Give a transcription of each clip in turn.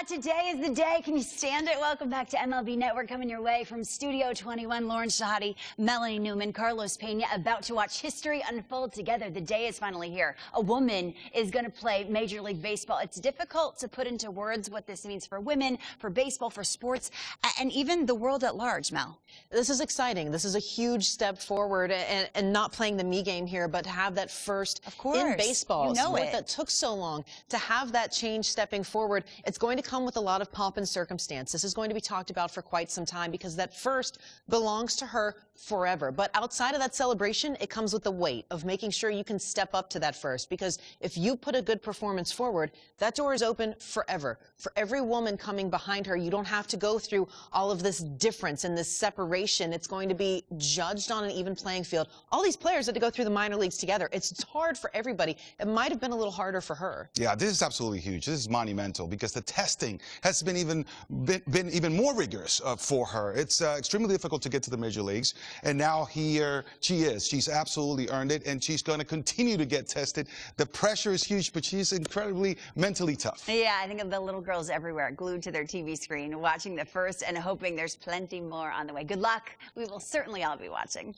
Today is the day. Can you stand it? Welcome back to MLB Network, coming your way from Studio 21. Lauren Shahadi, Melanie Newman, Carlos Pena, about to watch history unfold together. The day is finally here. A woman is going to play Major League Baseball. It's difficult to put into words what this means for women, for baseball, for sports, and even the world at large, Mel. This is exciting. This is a huge step forward, and not playing the me game here, but to have that first in baseball. You know that took so long to have that change stepping forward. It's going to come with a lot of pomp and circumstance. This is going to be talked about for quite some time because that first belongs to her forever. But outside of that celebration, it comes with the weight of making sure you can step up to that first, because if you put a good performance forward, that door is open forever. For every woman coming behind her, you don't have to go through all of this difference and this separation. It's going to be judged on an even playing field. All these players had to go through the minor leagues together. It's hard for everybody. It might have been a little harder for her. Yeah, this is absolutely huge. This is monumental because the testing has been even more rigorous for her. It's extremely difficult to get to the major leagues, and now here she is. She's absolutely earned it, and she's going to continue to get tested. The pressure is huge, but she's incredibly mentally tough. Yeah, I think of the little girls everywhere glued to their TV screen, watching the first and hoping there's plenty more on the way. Good luck. We will certainly all be watching.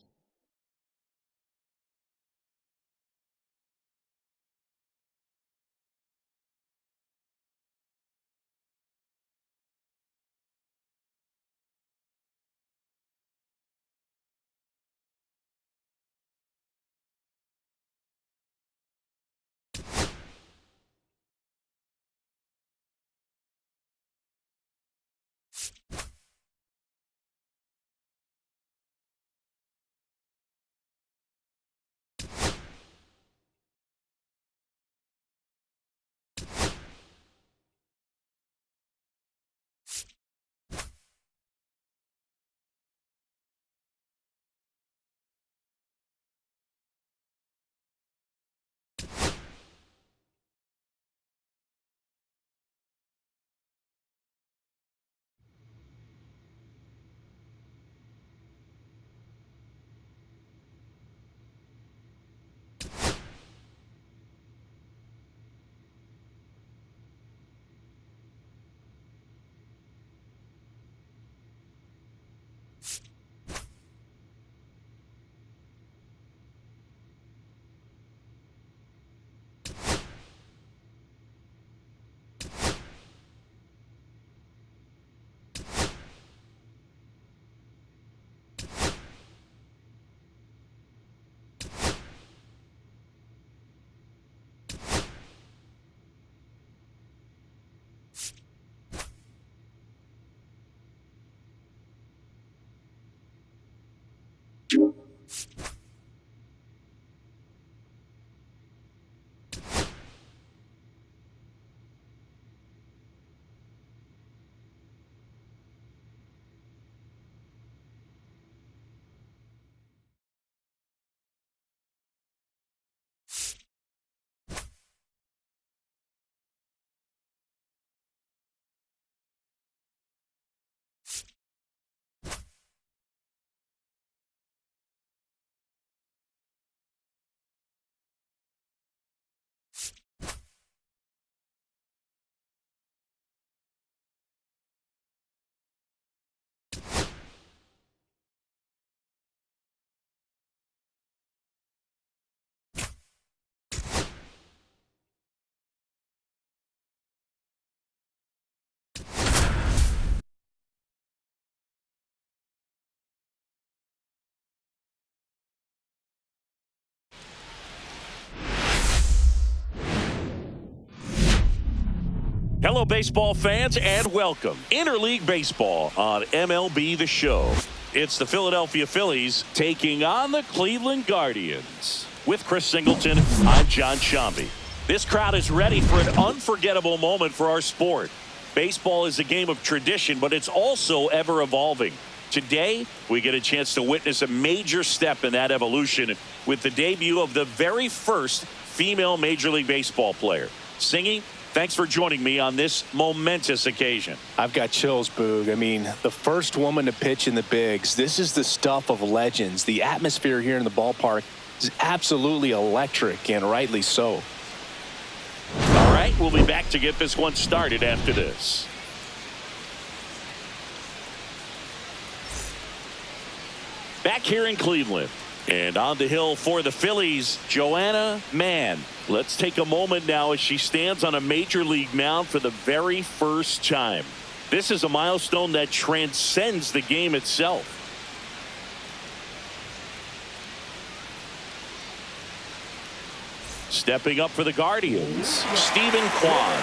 Hello, baseball fans, and welcome. Interleague Baseball on MLB The Show. It's the Philadelphia Phillies taking on the Cleveland Guardians. With Chris Singleton, I'm John Shambi. This crowd is ready for an unforgettable moment for our sport. Baseball is a game of tradition, but it's also ever-evolving. Today, we get a chance to witness a major step in that evolution with the debut of the very first female Major League Baseball player. Singing, thanks for joining me on this momentous occasion. I've got chills, Boog. I mean, the first woman to pitch in the bigs. This is the stuff of legends. The atmosphere here in the ballpark is absolutely electric, and rightly so. All right. right, we'll be back to get this one started after this. Back here in Cleveland. And on the hill for the Phillies, Joanna Mann. Let's take a moment now as she stands on a major league mound for the very first time. This is a milestone that transcends the game itself. Stepping up for the Guardians, Stephen Kwan.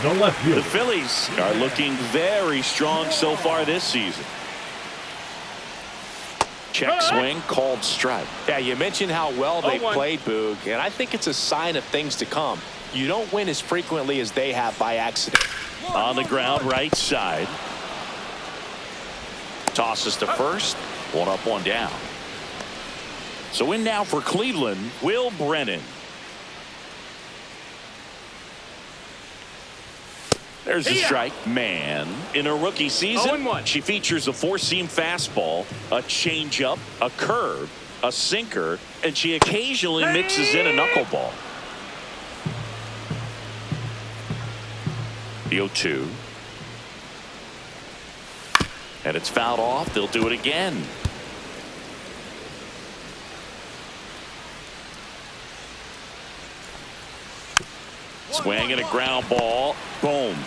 The Phillies are looking very strong so far this season. Check swing, called strike. Yeah, you mentioned how well they played, Boog, and I think it's a sign of things to come. You don't win as frequently as they have by accident. On the ground, right side. Tosses to first. One up, one down. So in now for Cleveland, Will Brennan. There's a strike. Mann. In her rookie season, she features a four-seam fastball, a changeup, a curve, a sinker, and she occasionally mixes in a knuckleball. The 0-2. And it's fouled off. They'll do it again. Swing and a ground ball. Boom.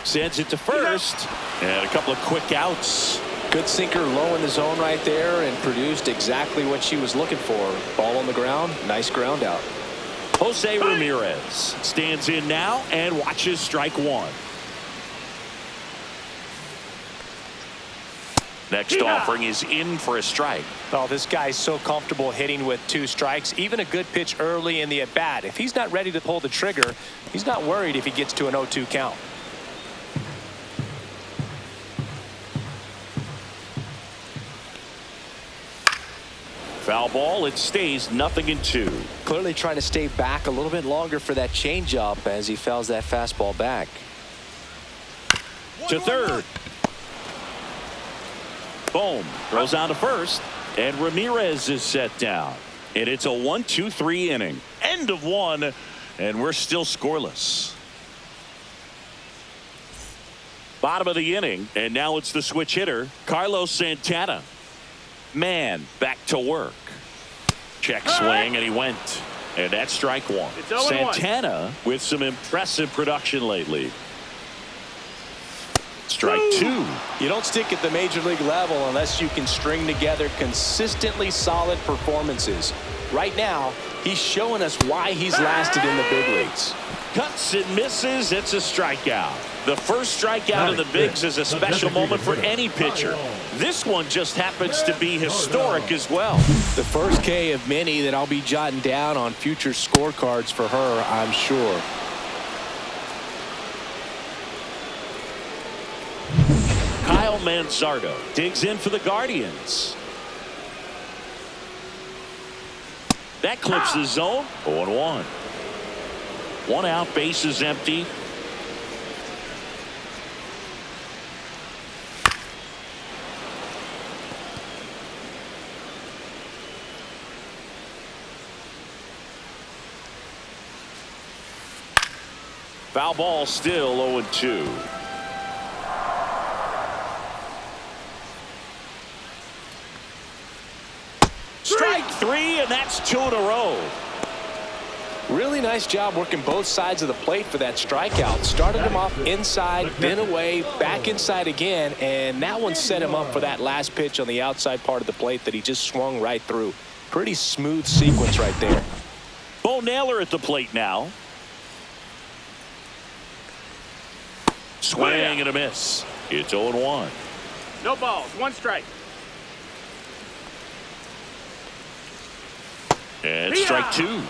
Sends it to first. And a couple of quick outs. Good sinker low in the zone right there and produced exactly what she was looking for. Ball on the ground. Nice ground out. Jose Ramirez stands in now and watches strike one. Next offering is in for a strike. Oh, this guy's so comfortable hitting with two strikes. Even a good pitch early in the at-bat. If he's not ready to pull the trigger, he's not worried if he gets to an 0-2 count. Foul ball. It stays 0-2. Clearly trying to stay back a little bit longer for that changeup as he fouls that fastball back. To third. Boom. Throws on to first. And Ramirez is set down. And it's a 1-2-3 inning. End of one. And we're still scoreless. Bottom of the inning. And now it's the switch hitter, Carlos Santana. Mann back to work. Check swing, and he went. And that's strike one. Santana with some impressive production lately. Strike two. You don't stick at the major league level unless you can string together consistently solid performances. Right now, he's showing us why he's lasted in the big leagues. Cuts and misses. It's a strikeout. The first strikeout in the bigs is a special moment for any pitcher. This one just happens to be historic as well. The first K of many that I'll be jotting down on future scorecards for her, I'm sure. Kyle Manzardo digs in for the Guardians. That clips the zone. 0-1. One out, bases empty. Foul ball, still 0-2. Strike three, and that's two in a row. Really nice job working both sides of the plate for that strikeout. Started him off inside, then away, back inside again, and that one set him up for that last pitch on the outside part of the plate that he just swung right through. Pretty smooth sequence right there. Bo Naylor at the plate now. Swing and a miss. It's 0-1. No balls, one strike. And strike two.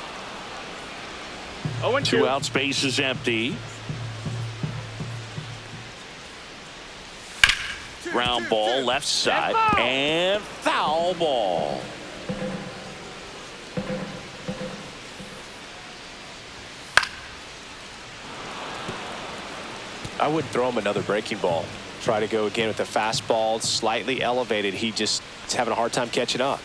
0-2. Two outs, base is empty. Ground ball, left side, and foul ball. I wouldn't throw him another breaking ball. Try to go again with the fastball, slightly elevated. He just is having a hard time catching up.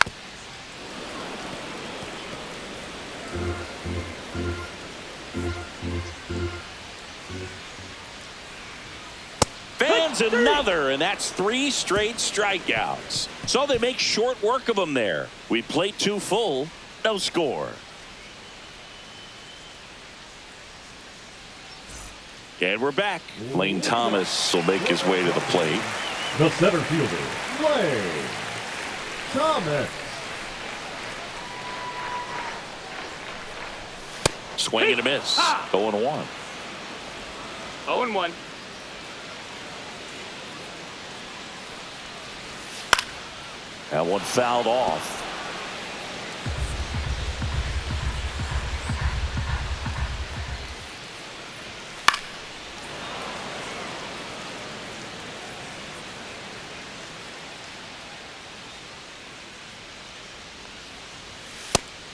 Lands another, and that's 3 straight strikeouts. So they make short work of him there. We played 2 full, no score. And we're back. Lane Thomas will make his way to the plate. The center fielder, Lane Thomas. Swing and a miss. 0-1. 0-1. That one fouled off.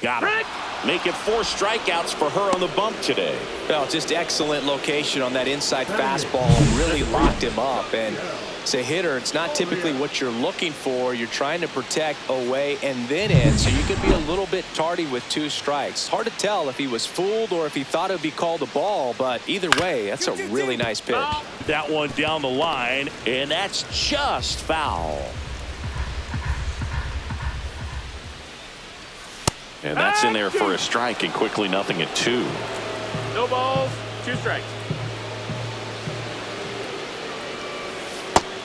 Got him. Make it 4 strikeouts for her on the bump today. Well, just excellent location on that inside fastball. Really locked him up. And as a hitter, it's not typically what you're looking for. You're trying to protect away and then in, so you could be a little bit tardy with 2 strikes. Hard to tell if he was fooled or if he thought it would be called a ball, but either way, that's a really nice pitch. That one down the line, and that's just foul. And that's in there for a strike, and quickly nothing at 2. No balls, 2 strikes.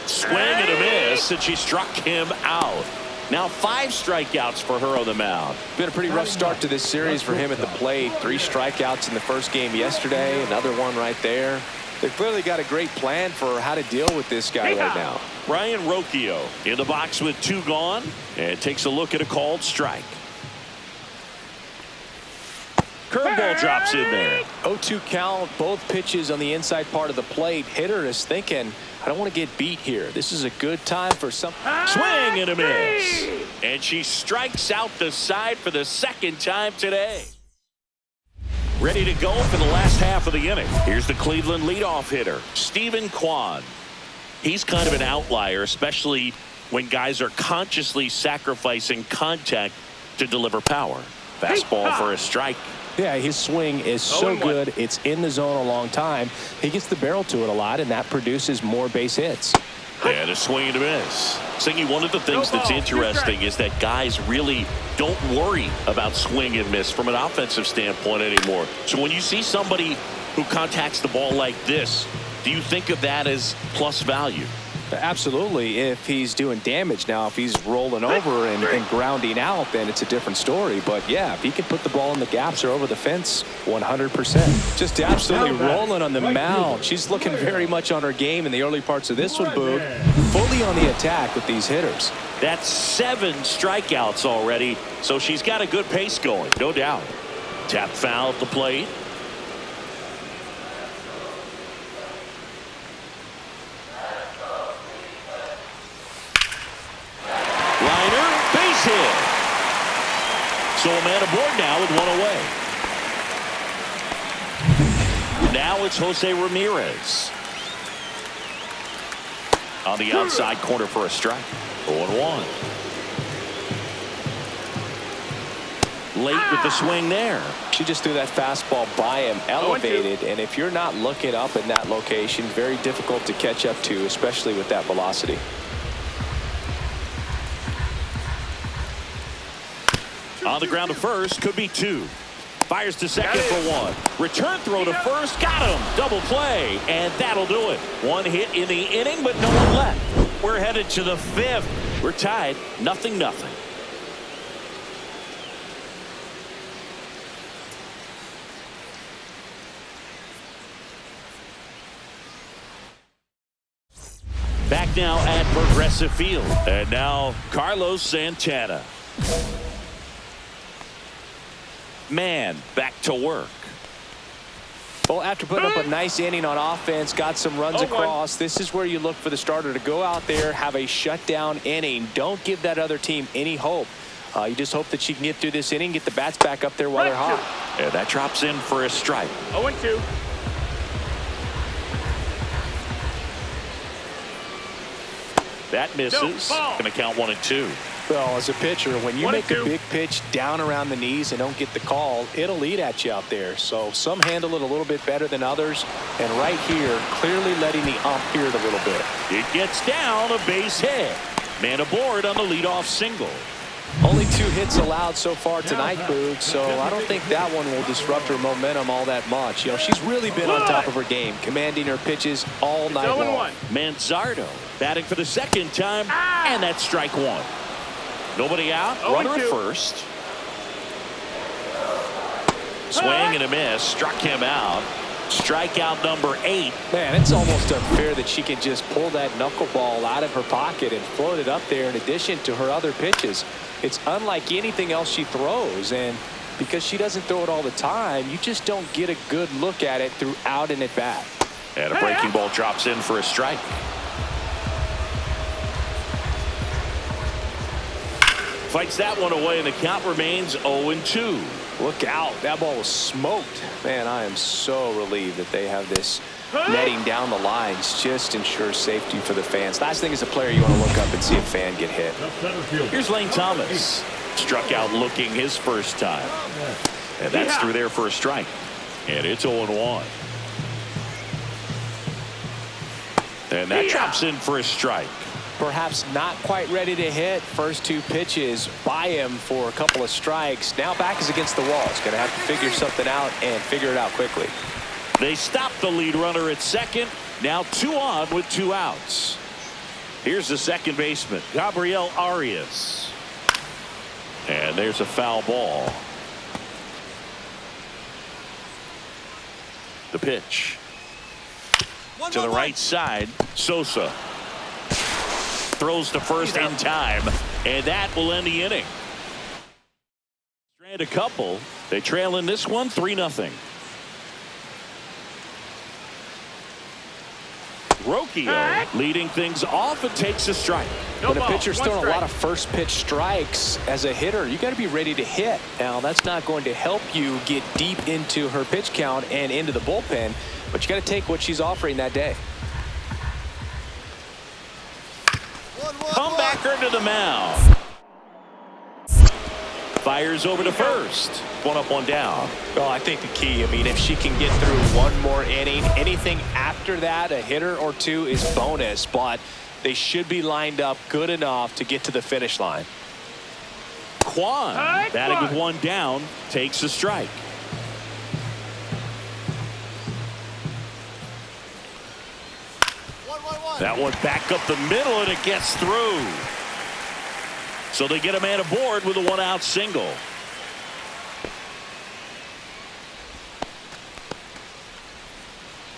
Swing and a miss, and she struck him out. Now 5 strikeouts for her on the mound. Been a pretty rough start to this series for him at the plate. 3 strikeouts in the first game yesterday, another one right there. They've clearly got a great plan for how to deal with this guy right now. Ryan Rocchio in the box with 2 gone, and takes a look at a called strike. Curveball drops in there. 0-2 count, both pitches on the inside part of the plate. Hitter is thinking, I don't want to get beat here. This is a good time for some. Swing and a miss. And she strikes out the side for the 2nd time today. Ready to go for the last half of the inning. Here's the Cleveland leadoff hitter, Stephen Kwan. He's kind of an outlier, especially when guys are consciously sacrificing contact to deliver power. Fastball for a strike. Yeah, his swing is so good. It's in the zone a long time. He gets the barrel to it a lot, and that produces more base hits. And a swing and a miss. Singy, one of the things that's interesting is that guys really don't worry about swing and miss from an offensive standpoint anymore. So when you see somebody who contacts the ball like this, do you think of that as plus value? Absolutely, if he's doing damage. Now, if he's rolling over and grounding out, then it's a different story. But yeah, if he can put the ball in the gaps or over the fence, 100%. Just absolutely rolling on the mound. She's looking very much on her game in the early parts of this one, Boog. Fully on the attack with these hitters. That's 7 strikeouts already, so she's got a good pace going, no doubt. Tap foul at the plate. Hit. So a man aboard now with 1 away. Now it's Jose Ramirez on the outside corner for a strike. 0-1. Late with the swing there. She just threw that fastball by him, elevated, and if you're not looking up in that location, very difficult to catch up to, especially with that velocity. On the ground to first, could be 2. Fires to second for 1. Return throw to first, got him. Double play, and that'll do it. 1 hit in the inning, but no one left. We're headed to the 5th. We're tied, 0-0. Back now at Progressive Field. And now Carlos Santana. Mann back to work. Well, after putting up a nice inning on offense, got some runs across, this is where you look for the starter to go out there, have a shutdown inning. Don't give that other team any hope. You just hope that she can get through this inning, get the bats back up there while they're hot. Yeah, that drops in for a strike. 0-2. That misses. Going to count 1-2. Well, as a pitcher, when you make a big pitch down around the knees and don't get the call, it'll eat at you out there. So some handle it a little bit better than others. And right here, clearly letting the ump hear it a little bit. It gets down, a base hit. Man aboard on the leadoff single. Only 2 hits allowed so far tonight, Boog, so I don't think that one will disrupt her momentum all that much. You know, she's really been on top of her game, commanding her pitches all night long. Manzardo batting for the second time, and that's strike 1. Nobody out, runner at first. Swing and a miss, struck him out. Strikeout number 8. Man, it's almost unfair that she can just pull that knuckleball out of her pocket and float it up there in addition to her other pitches. It's unlike anything else she throws, and because she doesn't throw it all the time, you just don't get a good look at it throughout an at-bat. And a breaking ball drops in for a strike. Fights that one away, and the count remains 0-2. Look out. That ball was smoked. Man, I am so relieved that they have this netting down the lines. Just ensures safety for the fans. Last thing as a player, you want to look up and see a fan get hit. Here's Lane Thomas. Struck out looking his first time. And that's through there for a strike. And it's 0-1. And that drops in for a strike. Perhaps not quite ready to hit. First 2 pitches by him for a couple of strikes. Now back is against the wall. He's going to have to figure something out and figure it out quickly. They stop the lead runner at second. Now 2 on with 2 outs. Here's the second baseman, Gabriel Arias. And there's a foul ball. The pitch. To the right side, Sosa. Throws to first in time, and that will end the inning. Strand a couple. They trail in this one 3-0. Rocchio leading things off and takes a strike. When a pitcher's throwing a lot of first pitch strikes as a hitter, you got to be ready to hit. Now that's not going to help you get deep into her pitch count and into the bullpen, but you got to take what she's offering that day. Comebacker to the mound. Fires over to first. 1 up, 1 down. Well, I think the key, I mean, if she can get through 1 more inning, anything after that, a hitter or 2 is bonus, but they should be lined up good enough to get to the finish line. Kwan, batting with 1 down, takes a strike. That one back up the middle, and it gets through. So they get a man aboard with a 1-out single.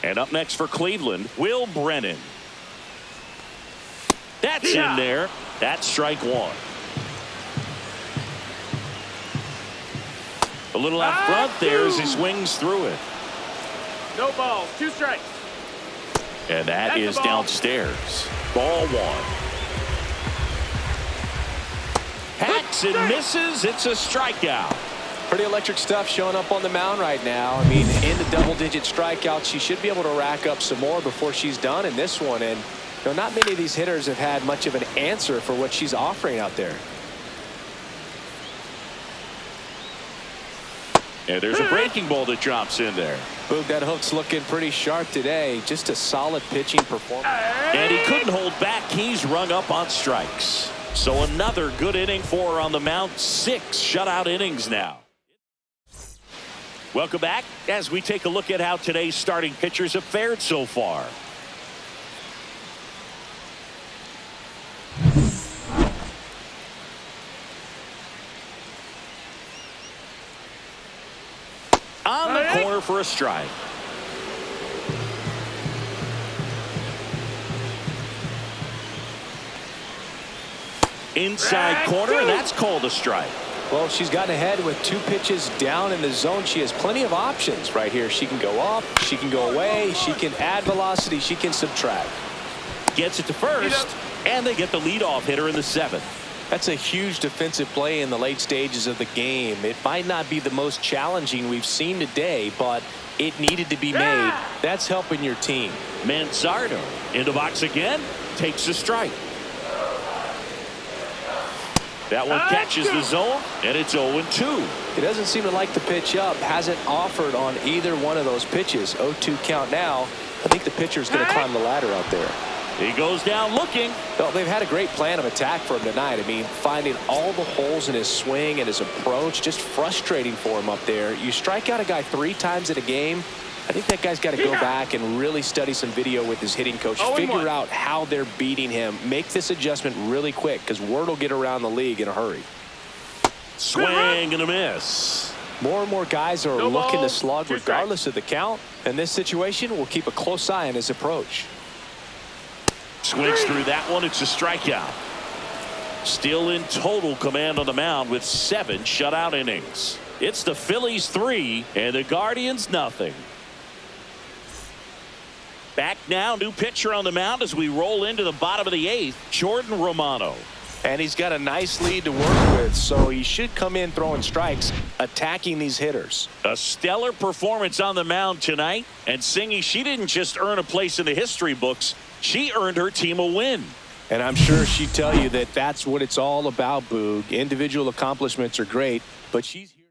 And up next for Cleveland, Will Brennan. That's in there. That's strike 1. A little out front there as he swings through it. No balls, 2 strikes. And that is downstairs. Ball 1. Hacks and misses. It's a strikeout. Pretty electric stuff showing up on the mound right now. I mean, in the double-digit strikeouts, she should be able to rack up some more before she's done in this one. And you know, not many of these hitters have had much of an answer for what she's offering out there. And there's a breaking ball that drops in there. Boog, that hook's looking pretty sharp today. Just a solid pitching performance. And he couldn't hold back. He's rung up on strikes. So another good inning for her on the mound. 6 shutout innings now. Welcome back as we take a look at how today's starting pitchers have fared so far. On the corner for a strike. Inside corner, and that's called a strike. Well, she's gotten ahead with 2 pitches down in the zone. She has plenty of options right here. She can go up, she can go away, she can add velocity, she can subtract. Gets it to first, and they get the leadoff hitter in the 7th. That's a huge defensive play in the late stages of the game. It might not be the most challenging we've seen today, but it needed to be made. That's helping your team. Manzardo in the box again, takes a strike. That one catches the zone, and it's 0-2. He doesn't seem to like the pitch up. Hasn't offered on either one of those pitches. 0-2 count now. I think the pitcher's going to climb the ladder out there. He goes down looking. Well, they've had a great plan of attack for him tonight. I mean, finding all the holes in his swing and his approach, just frustrating for him up there. You strike out a guy 3 times in a game, I think that guy's got to go back and really study some video with his hitting coach. Figure out how they're beating him. Make this adjustment really quick, because word will get around the league in a hurry. Swing and a miss. More and more guys are looking to slug regardless of the count. In this situation, we'll keep a close eye on his approach. Swings through that one. It's a strikeout. Still in total command on the mound with 7 shutout innings. It's the Phillies 3 and the Guardians nothing. Back now, new pitcher on the mound as we roll into the bottom of the 8th, Jordan Romano. And he's got a nice lead to work with, so he should come in throwing strikes, attacking these hitters. A stellar performance on the mound tonight. And Singy, she didn't just earn a place in the history books. She earned her team a win. And I'm sure she'd tell you that that's what it's all about, Boog. Individual accomplishments are great, but she's here.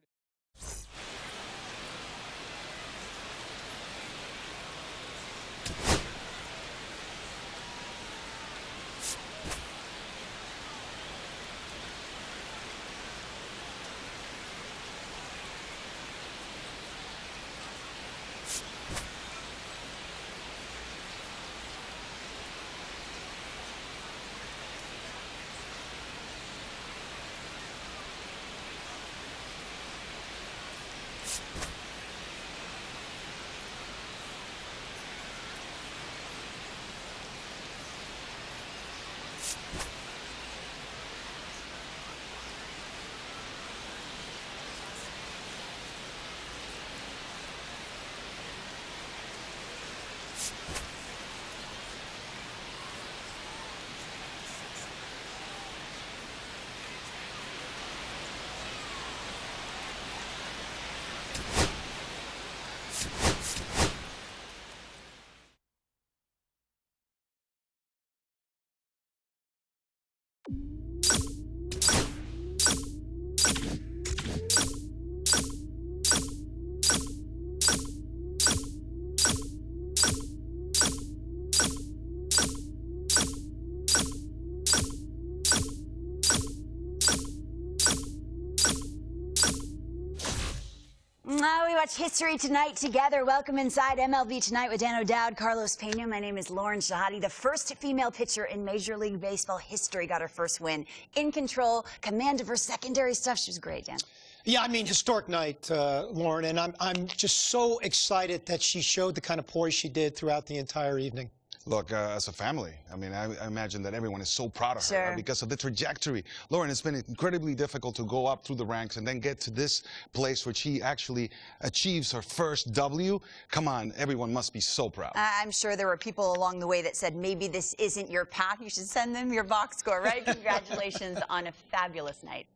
We watch history tonight together. Welcome inside MLB Tonight with Dan O'Dowd, Carlos Pena. My name is Lauren Shahadi. The first female pitcher in Major League Baseball history got her first win. In control, command of her secondary stuff. She was great, Dan. Yeah, I mean, historic night, Lauren, and I'm just so excited that she showed the kind of poise she did throughout the entire evening. Look, as a family, I mean, I imagine that everyone is so proud of her because of the trajectory. Lauren, it's been incredibly difficult to go up through the ranks and then get to this place where she actually achieves her first W. Come on, everyone must be so proud. I'm sure there were people along the way that said, maybe this isn't your path. You should send them your box score, right? Congratulations on a fabulous night.